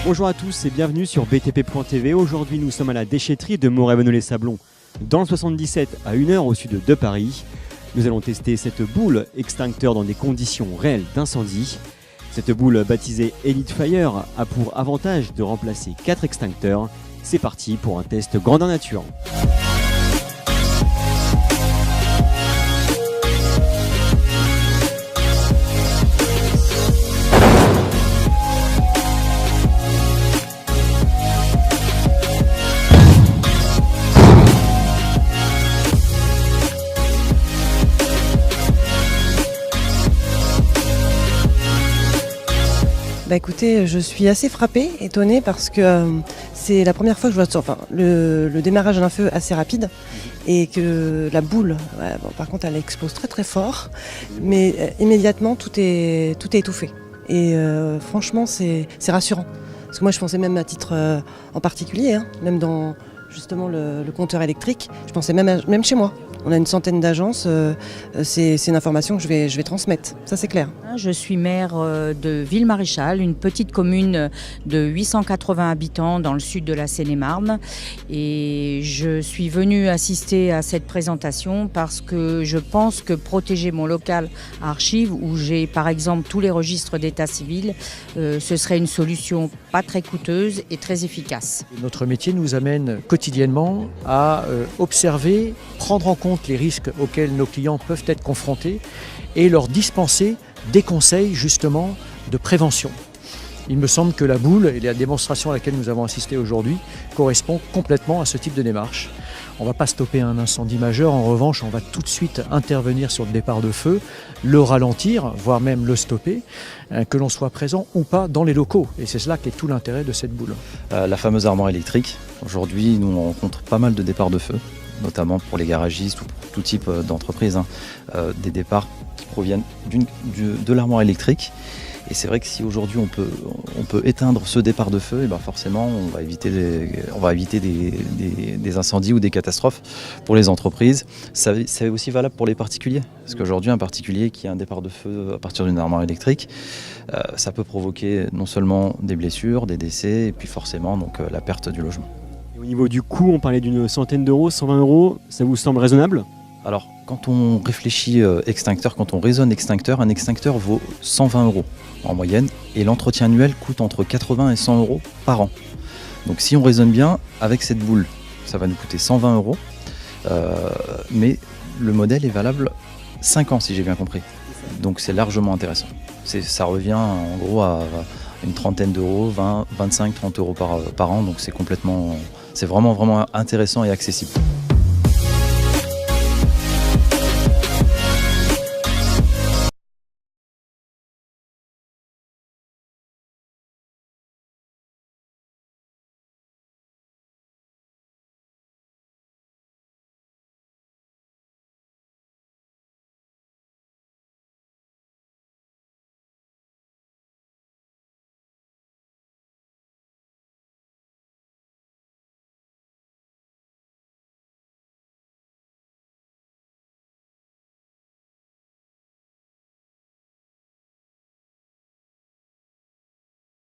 Bonjour à tous et bienvenue sur btp.tv. Aujourd'hui nous sommes à la déchetterie de Moret-Venollet-Sablon dans le 77 à 1 heure au sud de Paris. Nous allons tester cette boule extincteur dans des conditions réelles d'incendie. Cette boule baptisée Elite Fire a pour avantage de remplacer 4 extincteurs. C'est parti pour un test grandeur nature. Écoutez, je suis assez frappée, étonnée parce que c'est la première fois que je vois le démarrage d'un feu assez rapide et que la boule, par contre elle explose très très fort, mais immédiatement tout est étouffé. Et franchement c'est rassurant. Parce que moi je pensais même à titre en particulier, même dans justement le compteur électrique, je pensais même chez moi. On a une centaine d'agences, c'est une information que je vais transmettre, ça c'est clair. Je suis maire de Ville-Maréchal, une petite commune de 880 habitants dans le sud de la Seine-et-Marne. Et je suis venue assister à cette présentation parce que je pense que protéger mon local à archives, où j'ai par exemple tous les registres d'état civil, ce serait une solution pas très coûteuse et très efficace. Notre métier nous amène quotidiennement à observer, prendre en compte les risques auxquels nos clients peuvent être confrontés et leur dispenser des conseils justement de prévention. Il me semble que la boule et la démonstration à laquelle nous avons assisté aujourd'hui correspond complètement à ce type de démarche. On ne va pas stopper un incendie majeur, en revanche on va tout de suite intervenir sur le départ de feu, le ralentir, voire même le stopper, que l'on soit présent ou pas dans les locaux. Et c'est cela qui est tout l'intérêt de cette boule. La fameuse armoire électrique, aujourd'hui nous on rencontre pas mal de départs de feu, notamment pour les garagistes ou pour tout type d'entreprise, des départs qui proviennent de l'armoire électrique. Et c'est vrai que si aujourd'hui on peut éteindre ce départ de feu, et ben forcément on va éviter des incendies ou des catastrophes pour les entreprises. C'est aussi valable pour les particuliers. Parce qu'aujourd'hui un particulier qui a un départ de feu à partir d'une armoire électrique, ça peut provoquer non seulement des blessures, des décès, et puis forcément donc, la perte du logement. Et au niveau du coût, on parlait d'une centaine d'euros, 120 euros, ça vous semble raisonnable ? Alors, quand on réfléchit extincteur, quand on raisonne extincteur, un extincteur vaut 120 euros en moyenne et l'entretien annuel coûte entre 80 et 100 euros par an. Donc si on raisonne bien, avec cette boule, ça va nous coûter 120 euros, mais le modèle est valable 5 ans si j'ai bien compris. Donc c'est largement intéressant. Ça revient en gros à une trentaine d'euros, 20, 25, 30 euros par an, donc c'est vraiment intéressant et accessible.